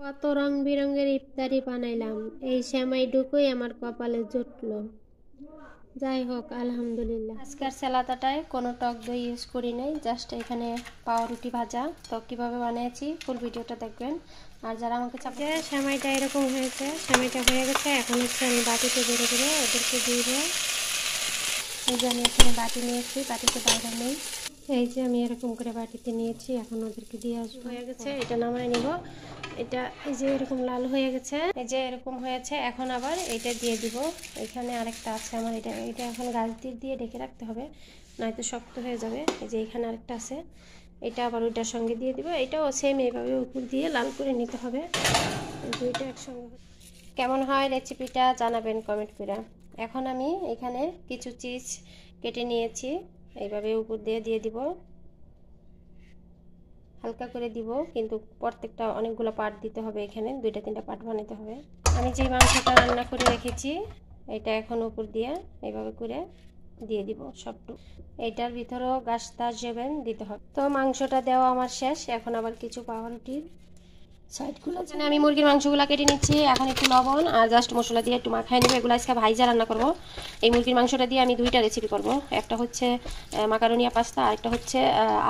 কত রং বেরঙের ইফতারি বানাইলাম, এই সেমাইটুকুই আমার কপালে জুটলো। যাই হোক, আলহামদুলিল্লাহ। আজকের সালাদাটায় কোনো টক দই ইউজ করি নাই, জাস্ট এখানে পাউরুটি ভাজা। তো কীভাবে বানিয়েছি ফুল ভিডিওটা দেখবেন। আর যারা আমাকে চাপে, সেমাইটা এরকম হয়েছে, সেমাইটা হয়ে গেছে। এখন হচ্ছে আমি বাটিতে বেড়ে বেড়ে ওদেরকে দিয়ে, এই যে আমি এখানে বাটি নিয়েছি, বাটিতে বাইরে নেই। এই যে আমি এরকম করে বাটিতে নিয়েছি, এখন ওদেরকে দিয়ে আসবো। হয়ে গেছে, এটা নামায় নিব। এটা এই যে এরকম লাল হয়ে গেছে, এই যে এরকম হয়েছে। এখন আবার এটা দিয়ে দিব। এখানে আরেকটা আছে আমার, এটা এখন গাছ দিয়ে ঢেকে রাখতে হবে, নয়তো শক্ত হয়ে যাবে। এই যে এখানে আরেকটা আছে, এটা আবার ওইটার সঙ্গে দিয়ে দিব। এটাও সেম এইভাবে উপর দিয়ে লাল করে নিতে হবে। দুইটা একসঙ্গে। কেমন হয় রেসিপিটা জানাবেন কমেন্ট করে। এখন আমি এখানে কিছু চিজ কেটে নিয়েছি, এইভাবে উপর দিয়ে দিব। হালকা করে দিব, কিন্তু প্রত্যেকটা অনেকগুলো পার্ট দিতে হবে। এখানে 2-3টা পার্ট বানাতে হবে। আমি যে মাংসটা রান্না করে রেখেছি, এটা এখন উপর দিয়ে এইভাবে করে দিয়ে দিব সবটুকু। এইটার ভিতরেও গাস্তা জেবেন দিতে হবে। তো মাংসটা দেওয়া আমার শেষ। এখন আবার কিছু পাউরুটির সাইডগুলো, যেন আমি মুরগির মাংসগুলো কেটে নিচ্ছি। এখন একটু লবণ আর জাস্ট মশলা দিয়ে একটু মাখায় নেবো। এগুলো আজকে ভাইজা রান্না করব। এই মুরগির মাংসটা দিয়ে আমি 2টা রেসিপি করব। একটা হচ্ছে মাকারোনিয়া পাস্তা, আর একটা হচ্ছে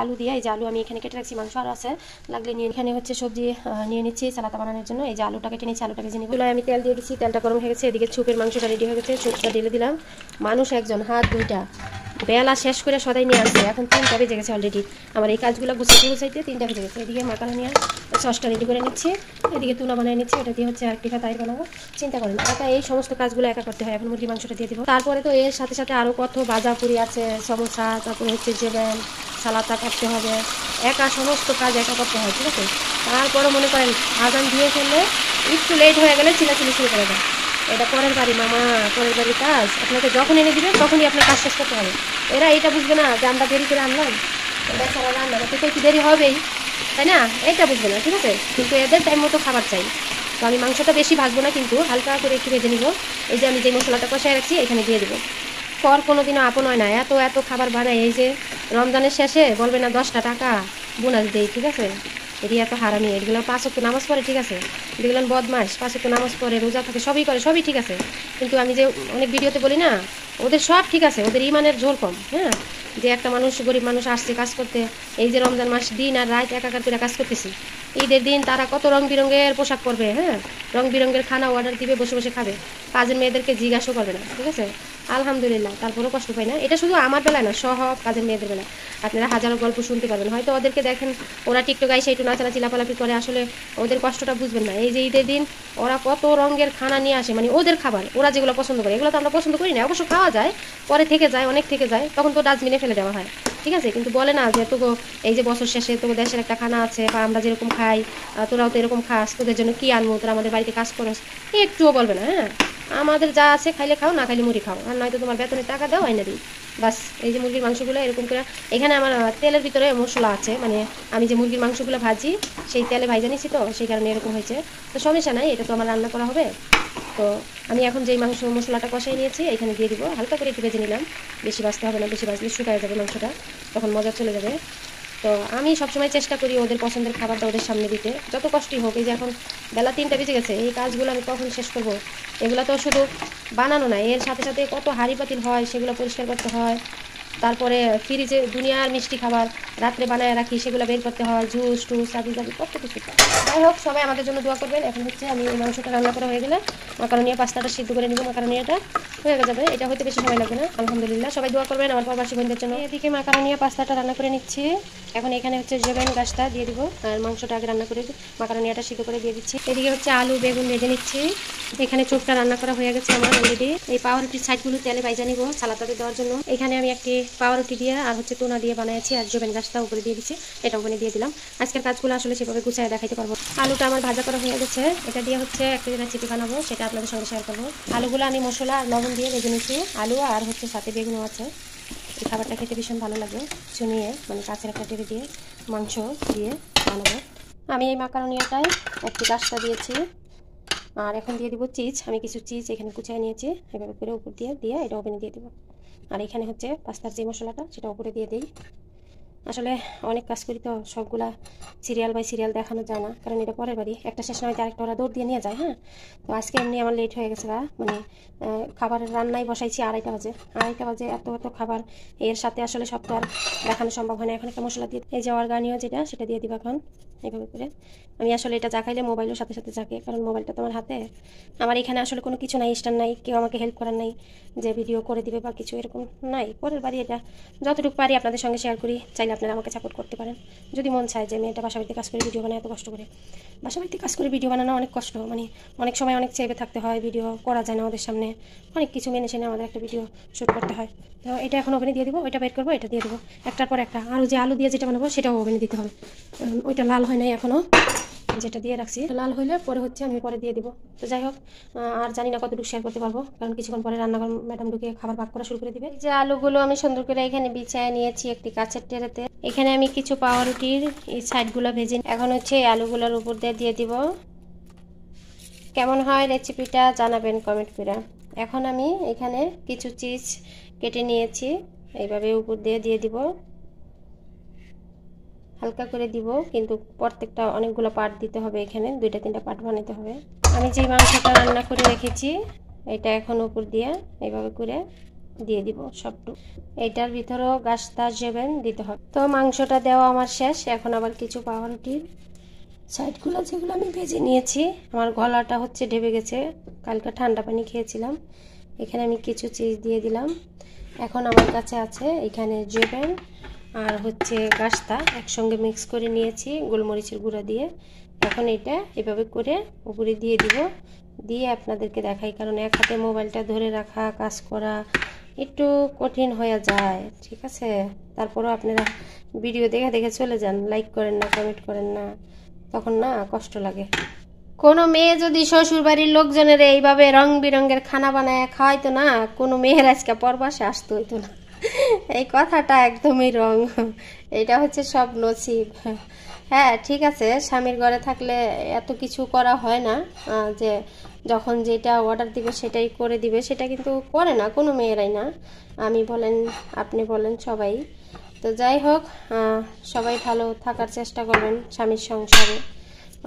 আলু দিয়ে। এই যে আলু আমি এখানে কেটে রাখছি, মাংস আর আছে, লাগলে নিয়ে। এখানে হচ্ছে সবজি নিয়ে নিচ্ছি সালাতা বানানোর জন্য। এই যে আলুটা কেটে নিচ্ছি, আলুটা ভেজে নিব। আমি তেল দিয়ে দিচ্ছি, তেলটা গরম হয়ে গেছে। এদিকে সুপের মাংসটা রেডি হয়ে গেছে, সুপটা ঢেলে দিলাম। মানুষ একজন, হাত 2টা, বেলা শেষ করে সদাই নিয়ে আসছে। এখন 3টা বেজে গেছে অলরেডি। আমার এই কাজগুলো গুছাইতে 3টা বেজে গেছে। এদিকে মাকারোনিয়া সসটা রেডি করে নিচ্ছি, এদিকে তুলা বানিয়ে নিচ্ছি। এটা দিয়ে হচ্ছে আরেকটি তাই বানাবো। চিন্তা করেন, একা এই সমস্ত কাজগুলো একা করতে হয়। এখন মুরগির মাংসটা দিয়ে দিব। তারপরে তো এর সাথে সাথে আরও কত ভাজা পুরি আছে, সমোসা, তারপরে হচ্ছে জেবেন, সালাতা করতে হবে। একা সমস্ত কাজ একা করতে হয়, ঠিক আছে। তারপরে মনে করেন আজান দিয়ে ফেললে, একটু লেট হয়ে গেলে চিলাচিলি শুরু করে দেয়। এটা পরের বাড়ি মামা, পরের বাড়ির কাজ। আপনাকে যখন এনে দিবে তখনই আপনার কাজ শেষ করতে হবে। এরা এটা বুঝবে না যে আমরা দেরি করে আনলাম, এটা সারা রান্না করতে তো একটু দেরি হবেই, তাই না? এইটা বুঝবে না, ঠিক আছে। কিন্তু এদের টাইম মতো খাবার চাই। তো আমি মাংসটা বেশি ভাজবো না, কিন্তু হালকা করে একটু ভেজে নিব। এই যে আমি যে মশলাটা কষায় রাখছি এখানে দিয়ে দেবো। পর কোনোদিনও আপন হয় না, এত এত খাবার বানাই। এই যে রমজানের শেষে বলবে না 10টা টাকা বোনাস দেই, ঠিক আছে। এটি এত হারামি। এগুলো 5 ওয়াক্ত নামাজ পড়ে, ঠিক আছে। এগুলো বদমাস, 5 ওয়াক্ত নামাজ পড়ে, রোজা থাকে, সবই করে, সবই ঠিক আছে। কিন্তু আমি যে অনেক ভিডিওতে বলি না, ওদের সব ঠিক আছে, ওদের ইমানের জোর কম। হ্যাঁ, যে একটা মানুষ, গরিব মানুষ আসছে কাজ করতে। এই যে রমজান মাস দিন আর রাত একাকার করে কাজ করতেছি। ঈদের দিন তারা কত রং বিরঙের পোশাক পরবে, হ্যাঁ, রং বিরঙের খানা অর্ডার দিবে, বসে বসে খাবে। কাজের মেয়েদেরকে জিজ্ঞাসাও করবে না, ঠিক আছে। আলহামদুলিল্লাহ, তারপরেও কষ্ট পাই না। এটা শুধু আমার বেলায় না, সব কাজের মেয়েদের বেলায় আপনারা হাজারো গল্প শুনতে পারবেন। হয়তো ওদেরকে দেখেন ওরা টিকটক আইসে একটু নাচানাচি লাফালাফি করে, আসলে ওদের কষ্টটা বুঝবেন না। এই যে ঈদের দিন ওরা কত রঙের খানা নিয়ে আসে, মানে ওদের খাবার, ওরা যেগুলো পছন্দ করে, এগুলো তো আমরা পছন্দ করি না। অবশ্য খাওয়া যায়, পরে থেকে যায়, অনেক থেকে যায়, তখন তো ডাস্টবিনে ফেলে দেওয়া হয়, ঠিক আছে। কিন্তু বলে না যে তোকে এই যে বছর শেষে তোকে দেশের একটা খানা আছে, বা আমরা যেরকম খাই তোরাও তো এরকম খাস, তোদের জন্য কি আনবো, তোরা আমাদের বাড়িতে কাজ করস, একটুও বলবে না। হ্যাঁ, আমাদের যা আছে খাইলে খাও, না খাইলে মুড়ি খাও, আর নয়তো তোমার বেতনের টাকা দাও, আইনা দিই, বাস। এই যে মুরগির মাংসগুলো এরকম করে, এখানে আমার তেলের ভিতরে মশলা আছে, মানে আমি যে মুরগির মাংসগুলো ভাজি সেই তেলে ভাইজা নিছি, তো সেই কারণে এরকম হয়েছে। তো সমস্যা নাই, এটা তো আমার রান্না করা হবে। তো আমি এখন যেই মাংস মশলাটা কষাই নিয়েছি এখানে দিয়ে দিব। হালকা করে একটু ভেজে নিলাম, বেশি ভাজতে হবে না, বেশি ভাজলে শুকায় যাবে মাংসটা, তখন মজা চলে যাবে। তো আমি সবসময় চেষ্টা করি ওদের পছন্দের খাবারটা ওদের সামনে দিতে, যত কষ্টই হোক। এই যে এখন বেলা 3টা বেজে গেছে, এই কাজগুলো আমি কখন শেষ করব? এগুলো তো শুধু বানানো না, এর সাথে সাথে কত হাঁড়ি পাতিল হয়, সেগুলো পরিষ্কার করতে হয়। তারপরে ফ্রিজে দুনিয়ার মিষ্টি খাবার রাত্রে বানায় রাখি, সেগুলো বের করতে হয়, জুস টুস আদি যাবি কত কিছু। যাই হোক, সবাই আমাদের জন্য দোয়া করবেন। এখন হচ্ছে আমি এই মাংসটা রান্না করা হয়ে গেলে মাকারোনিয়া পাস্তাটা সিদ্ধ করে নিব। মাকারোনিয়াটা হয়ে যাবে, এটা হতে বেশি সময় লাগবে না। আলহামদুলিল্লাহ, সবাই দোয়া করবেন আমার প্রবাসী বোনদের জন্য। এদিকে মাকারোনিয়া পাস্তাটা রান্না করে নিচ্ছি। এখন এখানে হচ্ছে জেবেন গাছটা দিয়ে দিব, আর মাংসটা আগে রান্না করে মাকারোনিয়াটা সিদ্ধ করে দিয়ে দিচ্ছি। এদিকে হচ্ছে আলু বেগুন ভেজে নিচ্ছি। এখানে চোখটা রান্না করা হয়ে গেছে আমার অলরেডি। এই পাউরুটির সাইডগুলো তেলে ভাইজা নিব সালাতাতে দেওয়ার জন্য। এখানে আমি একটি পাউরুটি দিয়ে আর হচ্ছে টুনা দিয়ে বানিয়েছি, আর জেবেন গাছটা উপরে দিয়ে দিচ্ছি, এটা ওখানে দিয়ে দিলাম। আজকের কাজগুলো আসলে সেভাবে গুছিয়ে দেখাইতে পারবো। আলুটা আমার ভাজা করা হয়ে গেছে, এটা দিয়ে হচ্ছে একটা রেসিপি বানাবো, সেটা আপনাদের সঙ্গে শেয়ার করবো। আলুগুলো আমি মশলা আর লবণ দিয়ে ভেজে নিচ্ছি, আলু আর হচ্ছে সাথে বেগুনও আছে। এই খাবারটা খেতে ভীষণ ভালো লাগে, চুনিয়ে মানে কাছের একটা টেরে দিয়ে মাংস দিয়ে বানাবো। আমি এই মাকারোনিয়াটায় একটি গাছটা দিয়েছি, আর এখন দিয়ে দিব চিজ। আমি কিছু চিজ এখানে কুচিয়ে নিয়েছি, এভাবে করে উপর দিয়ে এটা ওভেনে দিয়ে দিব। আর এখানে হচ্ছে পাস্তার যে মশলাটা সেটা উপরে দিয়ে দিই। আসলে অনেক কাজ করি তো, সবগুলা সিরিয়াল বাই সিরিয়াল দেখানো যায় না, কারণ এটা পরের বাড়ি, একটা শেষ নয় আরেকটা ওরা দৌড় দিয়ে নিয়ে যায়। হ্যাঁ, তো আজকে এমনি আমার লেট হয়ে গেছে, মানে খাবারের রান্নায় বসাইছি 2:30 বাজে, এত খাবার, এর সাথে আসলে সব তো আর দেখানো সম্ভব হয় না। এখন একটা মশলা দিয়ে, এই যে অর্গানিও যেটা, সেটা দিয়ে দিব এখন এইভাবে করে। আমি আসলে এটা চাকাইলে মোবাইলের সাথে সাথে চাকে, কারণ মোবাইলটা তোমার হাতে, আমার এখানে আসলে কোনো কিছু নাই, স্ট্যান্ড নাই, কেউ আমাকে হেল্প করার নাই যে ভিডিও করে দিবে বা কিছু এরকম নাই। পরের বাড়ি এটা যতটুকু পারি আপনাদের সঙ্গে শেয়ার করি, চাইলে আপনারা আমাকে সাপোর্ট করতে পারেন যদি মন চায় যে মেয়েটা বাসাবাড়িতে কাজ করে ভিডিও বানায়, এত কষ্ট করে বাসাবাড়িতে কাজ করে ভিডিও বানানো অনেক কষ্ট, মানে অনেক সময় অনেক চেপে থাকতে হয়, ভিডিও করা যায় না আমাদের সামনে, অনেক কিছু মেনে সেনে আমাদের একটা ভিডিও শ্যুট করতে হয়। তো এটা এখন ওভেনে দিয়ে দিব, ওইটা বের করবো, এটা দিয়ে দেবো একটার পর একটা। আরও যে আলু দিয়ে যেটা বানাবো সেটাও ওভেনে দিতে হবে, ওইটা লাল হয় নাই এখনও, যেটা দিয়ে রাখছি লাল হইলে পরে হচ্ছে আমি পরে দিয়ে দিব। তো যাই হোক, আর জানি না কতটুকু শেয়ার করতে পারবো, কারণ কিছুক্ষণ পরে রান্নাঘর ম্যাডাম ঢুকে খাবার ভাগ করা শুরু করে দিবে। যে আলুগুলো আমি সুন্দর করে এখানে বিছায় নিয়েছি একটি কাঁচের টেরেতে। এখানে আমি কিছু পাউরুটির এই সাইডগুলো ভেজে এখন হচ্ছে এই আলুগুলোর উপর দিয়ে দিব। কেমন হয় রেসিপিটা জানাবেন কমেন্ট করে। এখন আমি এখানে কিছু চিজ কেটে নিয়েছি, এইভাবে উপর দিয়ে দিব, হালকা করে দিব, কিন্তু প্রত্যেকটা অনেকগুলো পার্ট দিতে হবে, এখানে 2-3টা পার্ট বানাতে হবে। আমি যে মাংসটা রান্না করে রেখেছি এটা এখন উপর দিয়ে এইভাবে করে দিয়ে দিব সবটুকু। এইটার ভিতরেও গাস্তা জেবেন দিতে হবে। তো মাংসটা দেওয়া আমার শেষ, এখন আবার কিছু পাউরুটির সাইডগুলো যেগুলো আমি ভেজে নিয়েছি, আমার গলাটা হচ্ছে ঢেবে গেছে, কালকে ঠান্ডা পানি খেয়েছিলাম। এখানে আমি কিছু চিজ দিয়ে দিলাম। এখন আমার কাছে আছে এখানে জেবেন আর হচ্ছে গাস্তা একসঙ্গে মিক্স করে নিয়েছি গোলমরিচের গুঁড়া দিয়ে। এখন এটা এভাবে করে উপরে দিয়ে দিব, দিয়ে আপনাদেরকে দেখাই, কারণ এক হাতে মোবাইলটা ধরে রাখা কাজ করা একটু কঠিন হয়ে যায়, ঠিক আছে? তারপরও আপনারা ভিডিও দেখে দেখে চলে যান, লাইক করেন না, কমেন্ট করেন না, তখন না কষ্ট লাগে। কোনো মেয়ে যদি শ্বশুর বাড়ির লোকজনের এইভাবে রং বেরঙের খানা বানায় খাওয়াইতো না, কোনো মেয়ের আজকে পরবাসে আসতে হইতো না। এই কথাটা একদমই রং, এটা হচ্ছে সব নসিব। হ্যাঁ ঠিক আছে, স্বামীর ঘরে থাকলে এত কিছু করা হয় না, যে যখন যেটা অর্ডার দিবে সেটাই করে দিবে, সেটা কিন্তু করে না কোনো মেয়েরাই না, আমি বলেন আপনি বলেন সবাই। তো যাই হোক, সবাই ভালো থাকার চেষ্টা করবেন স্বামীর সংসারে,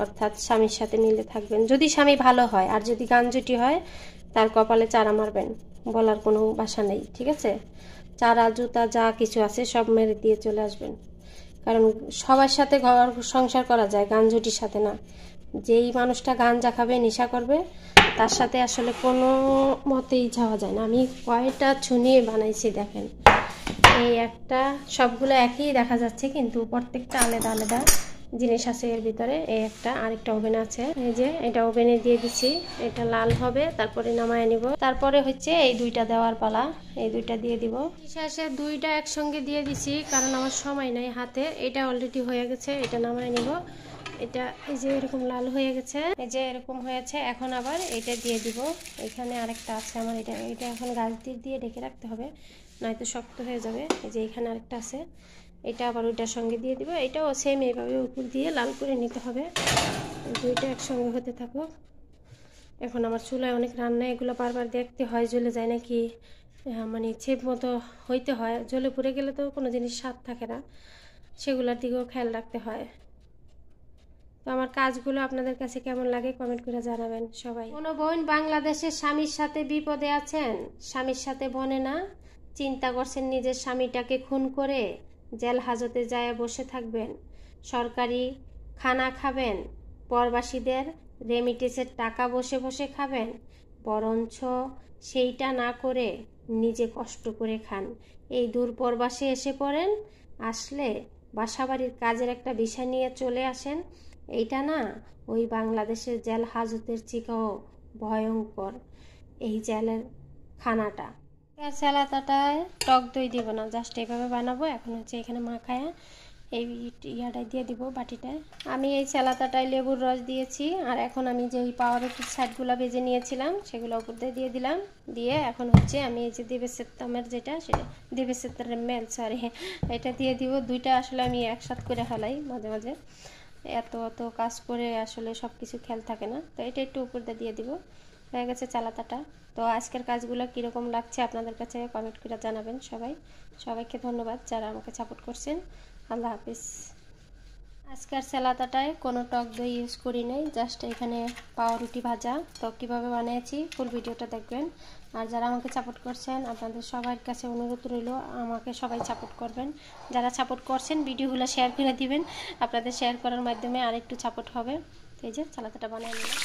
অর্থাৎ স্বামীর সাথে মিলে থাকবেন যদি স্বামী ভালো হয়, আর যদি গাঞ্জুটি হয় তার কপালে চারা মারবেন, বলার কোনো ভাষা নেই, ঠিক আছে? চারা জুতা যা কিছু আছে সব মেরে দিয়ে চলে আসবেন, কারণ সবার সাথে ঘর সংসার করা যায়, গাঞ্জুটির সাথে না। যেই মানুষটা গাঞ্জা খাবে, নেশা করবে, তার সাথে আসলে কোনো মতেই যাওয়া যায় না। আমি কয়টা ছুনিয়ে বানাইছি দেখেন, এই একটা, সবগুলো একই দেখা যাচ্ছে কিন্তু প্রত্যেকটা আলাদা আলাদা জিনিস আছে এর ভিতরে। এই একটা, আরেকটা ওভেন আছে, এই যে এটা ওভেনে দিয়ে দিচ্ছি, এটা লাল হবে, তারপরে নামায় নিব, তারপরে হচ্ছে এই দুইটা দেওয়ার পালা, এই দুইটা দিয়ে দিব। শেষে দুইটা একসঙ্গে দিয়ে দিছি কারণ আমার সময় নাই হাতে, এটা অলরেডি হয়ে গেছে, এটা নামায় নিব। এটা এই যে এরকম লাল হয়ে গেছে, এই যে এরকম হয়েছে, এখন আবার এটা দিয়ে দিব। এখানে আরেকটা আছে আমার, এটা এখন গাছ দিয়ে ঢেকে রাখতে হবে, নয়তো শক্ত হয়ে যাবে। এই যে এখানে আরেকটা আছে, এটা আবার ওইটার সঙ্গে দিয়ে দিব, এটাও সেম এইভাবে উপর দিয়ে লাল করে নিতে হবে। দুইটা একসঙ্গে হতে থাকো। এখন আমার চুলায় অনেক রান্না, এগুলো বারবার দেখতে হয় জ্বলে যায় নাকি, মানে ছেপ মতো হইতে হয়, জ্বলে পুড়ে গেলে তো কোনো জিনিস স্বাদ থাকে না, সেগুলোর দিকেও খেয়াল রাখতে হয়। তো আমার কাজগুলো আপনাদের কাছে কেমন লাগে কমেন্ট করে জানাবেন সবাই। কোনো বোন বাংলাদেশের স্বামীর সাথে বিপদে আছেন, স্বামীর সাথে বনে না, চিন্তা করছেন নিজের স্বামীটাকে খুন করে জেল হাজতে যায় বসে থাকবেন, সরকারি খানা খাবেন, পরবাসীদের রেমিটেন্সের টাকা বসে বসে খাবেন, বরঞ্চ সেইটা না করে নিজে কষ্ট করে খান। এই দূর পরবাসে এসে পড়েন, আসলে বাসাবাড়ির কাজের একটা বিষয় নিয়ে চলে আসেন, এইটা না ওই বাংলাদেশের জেল হাজতের চেয়েও ভয়ঙ্কর এই জেলের খানাটা। স্যালাডটায় টক দই দিব না, জাস্ট এইভাবে বানাবো। এখন হচ্ছে এখানে মাখায়া এই ইয়াটাই দিয়ে দিব বাটিটায়। আমি এই স্যালাডটায় লেবুর রস দিয়েছি, আর এখন আমি যে ওই পাউরুটির সাইডগুলো ভেজে নিয়েছিলাম সেগুলো উপর দিয়ে দিলাম, দিয়ে এখন হচ্ছে আমি এই যে দেবের যেটা, সেটা দেবের মেল, সরি, এটা দিয়ে দিব। দুইটা আসলে আমি একসাথে করে ফেলাই মাঝে মাঝে, এত কাজ করে আসলে সব কিছু খেয়াল থাকে না, তো এটা একটু উপর দিয়ে দিব। হয়ে গেছে চালাতাটা। তো আজকের কাজগুলো কীরকম লাগছে আপনাদের কাছে কমেন্ট করে জানাবেন সবাই। সবাইকে ধন্যবাদ যারা আমাকে সাপোর্ট করছেন। আল্লাহ হাফিজ। আজকের সালাদাটায় কোনো টক দই ইউজ করি নাই, জাস্ট এখানে পাউরুটি ভাজা। তো কীভাবে বানিয়েছি ফুল ভিডিওটা দেখবেন। আর যারা আমাকে সাপোর্ট করছেন আপনাদের সবার কাছে অনুরোধ রইল আমাকে সবাই সাপোর্ট করবেন। যারা সাপোর্ট করছেন ভিডিওগুলো শেয়ার করে দিবেন, আপনাদের শেয়ার করার মাধ্যমে আরেকটু সাপোর্ট হবে। এই যে সালাদাটা বানিয়ে নিলাম।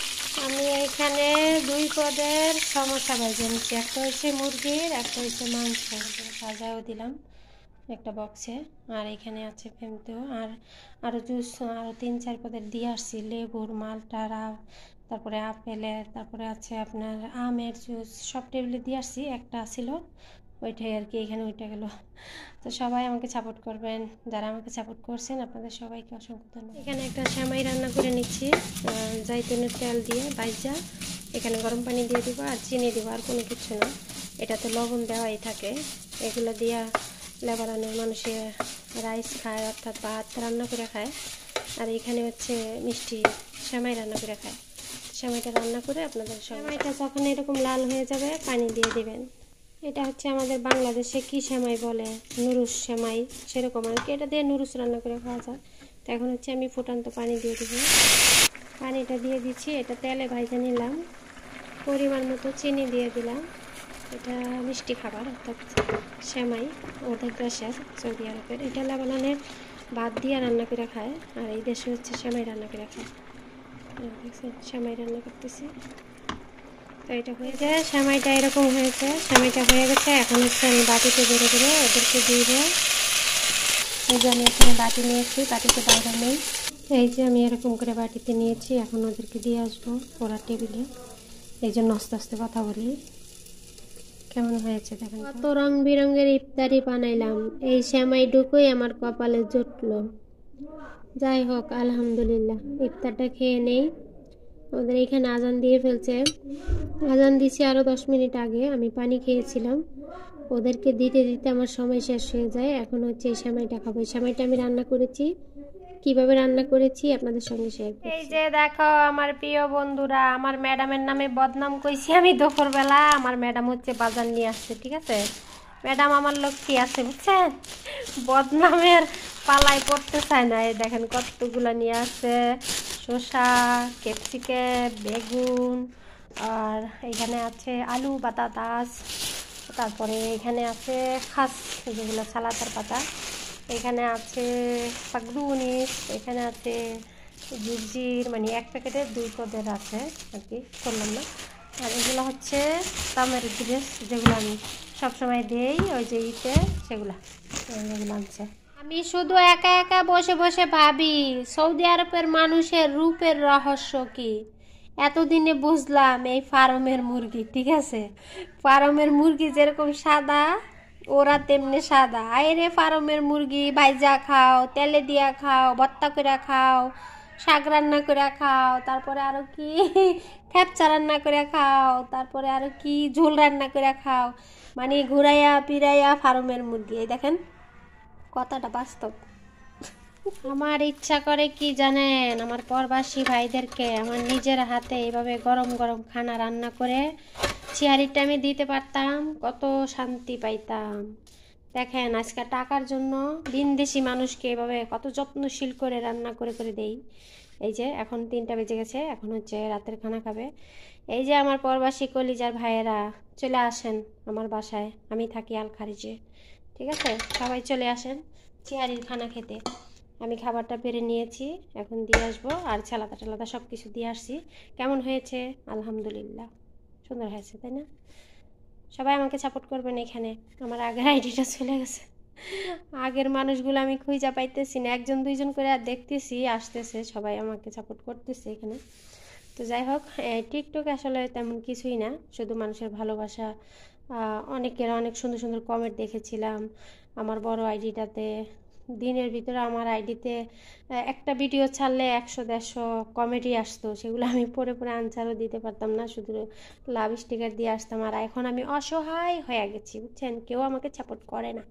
আমি এখানে 2 পদের সমোসা ভেজে নিচ্ছি, একটা হচ্ছে মুরগির, একটা হচ্ছে মাংস। ভাজাও দিলাম একটা বক্সে। আর এখানে আছে ফেমতো, আর আরও জুস আরও 3-4 পদের দিয়ে আসছি, লেবুর, মালটার, তারপরে আপেলের, তারপরে আছে আপনার আমের জুস, সব টেবিলে দিয়ে আসছি। একটা ছিল ওইটাই আর কি, এখানে ওইটা গেল। তো সবাই আমাকে সাপোর্ট করবেন, যারা আমাকে সাপোর্ট করছেন আপনাদের সবাইকে অসংখ্য ধন্যবাদ। এখানে একটা সেমাই রান্না করে নিচ্ছি জাইতুনের তেল দিয়ে ভাজা। এখানে গরম পানি দিয়ে দিব আর চিনি দিব, আর কোনো কিছু না। এটাতে লবণ দেওয়াই থাকে। এগুলো দিয়া লেবাননের মানুষের রাইস খায়, অর্থাৎ ভাত রান্না করে খায়। আর এখানে হচ্ছে মিষ্টি সেমাই রান্না করে খায়। সেমাইটা রান্না করে আপনাদের সেমাইটা যখন এরকম লাল হয়ে যাবে পানি দিয়ে দিবেন। এটা হচ্ছে আমাদের বাংলাদেশে কি সেমাই বলে, নুরুস সেমাই, সেরকম আর কি। এটা দিয়ে নুরুস রান্না করে খাওয়া যায়। তো এখন হচ্ছে আমি ফুটান্ত পানি দিয়ে দিব। পানিটা দিয়ে দিচ্ছি, এটা তেলে ভাজা নিলাম, পরিমাণ মতো চিনি দিয়ে দিলাম। এটা মিষ্টি খাবার, অর্থাৎ সেমাই ওদের দেশের, সৌদি আরবের। এটা লেবাননের ভাত দিয়ে রান্না করে খায়, আর এই দেশে হচ্ছে সেমাই রান্না করে খায়। দেখছেন সেমাই রান্না করতেছি। তো এটা হয়ে যায়, সেমাইটা এরকম হয়েছে, সেমাইটা হয়ে গেছে। এখন হচ্ছে আমি বাটিতে বেড়ে বেড়ে ওদেরকে দিয়ে দেবো। এই যে আমি এখানে বাটি নিয়েছি, বাটিতে বাইরে নেই। এই যে আমি এরকম করে বাটিতে নিয়েছি, এখন ওদেরকে দিয়ে আসবো ওরা টেবিলে। এই জন্য আস্তে আস্তে কথা বলি। কেমন হয়েছে দেখেন, কত রং বেরঙের ইফতারি বানাইলাম। এই সেমাইটুকুই আমার কপালে জুটলো। যাই হোক আলহামদুলিল্লাহ, ইফতারটা খেয়ে নেই। ওদের এখানে আজান দিয়ে ফেলছে। আজান দিছি আরও 10 মিনিট আগে। আমি পানি খেয়েছিলাম, ওদেরকে দিতে দিতে আমার সময় শেষ হয়ে যায়। এখন হচ্ছে এই সেমাইটা খাবো। এই সেমাইটা আমি রান্না করেছি, কিভাবে রান্না করেছি আপনাদের সঙ্গে শেয়ার করছি। এই যে দেখো আমার প্রিয় বন্ধুরা, আমার ম্যাডামের নামে বদনাম কইছি আমি দুপুরবেলা। আমার ম্যাডাম হচ্ছে বাজার নিয়ে আসছে, ঠিক আছে। ম্যাডাম আমার লক্ষ্মী আছে বুঝছেন, বদনামের পালায় পড়তে চায় না। এই দেখেন কতগুলো নিয়ে আসছে, শসা, ক্যাপসিকাম, বেগুন, আর এখানে আছে আলু, বাতাস, তারপরে এখানে আছে খাস, যেগুলো সালাতার পাতা, এখানে আছে পাগরুনিস, এখানে আছে জিরজির, মানে এক প্যাকেটে 2 পদের আছে আর কি, করলাম না। আর এগুলো হচ্ছে তামের ড্রেস, যেগুলো আমি সবসময় দিই ওই যে ইতে, সেগুলো এগুলো আনছে। আমি শুধু একা একা বসে বসে ভাবি সৌদি আরবের মানুষের রূপের রহস্য কি। এতদিনে বুঝলাম এই ফার্মের মুরগি, ঠিক আছে। ফার্মের মুরগি যেরকম সাদা, ওরা তেমনি সাদা। আরে ফার্মের মুরগি ভাইজা খাও, তেলে দিয়া খাও, ভর্তা করে খাও, শাক রান্না করে খাও, তারপরে আরো কি থেপচা রান্না করে খাও, তারপরে আরো কি ঝোল রান্না করে খাও। মানে ঘুরাইয়া পিরাইয়া ফার্মের মুরগি। এই দেখেন কথাটা বাস্তব। আমার ইচ্ছা করে কি জানেন, আমার প্রবাসী ভাইদেরকে আমার নিজের হাতে এইভাবে গরম গরম খানা রান্না করে চেহারিটা আমি দিতে পারতাম, কত শান্তি পাইতাম। দেখেন আজকে টাকার জন্য ভিনদেশি মানুষকে এভাবে কত যত্নশীল করে রান্না করে করে দেই। এই যে এখন 3টা বেজে গেছে, এখন হচ্ছে রাতের খানা খাবে। এই যে আমার প্রবাসী কলিজার ভাইয়েরা চলে আসেন আমার বাসায়, আমি থাকি আল খারিজে, ঠিক আছে। সবাই চলে আসেন চেহারির খানা খেতে। আমি খাবারটা বেড়ে নিয়েছি, এখন দিয়ে আসবো। আর ছালাদা টালাদা সব কিছু দিয়ে আসছি। কেমন হয়েছে? আলহামদুলিল্লাহ, সুন্দর হয়েছে, তাই না? সবাই আমাকে সাপোর্ট করবেন। এখানে আমার আগের আইডিটা চলে গেছে, আগের মানুষগুলো আমি খুঁজে পাইতেছি না। 1-2 জন করে আর দেখতেছি আসতেছে, সবাই আমাকে সাপোর্ট করতেছে এখানে। তো যাই হোক, টিকটকে আসলে তেমন কিছুই না, শুধু মানুষের ভালোবাসা। অনেকের অনেক সুন্দর সুন্দর কমেন্ট দেখেছিলাম আমার বড় আইডিটাতে। দিনের ভিতরে আমার আইডিতে একটা ভিডিও ছাড়লে 100-150 কমেডি আসতো, সেগুলো আমি পড়ে পড়ে আনসারও দিতে পারতাম না, শুধু লাভ স্টিকার দিয়ে আসতাম। আর এখন আমি অসহায় হয়ে গেছি বুঝছেন, কেউ আমাকে সাপোর্ট করে না।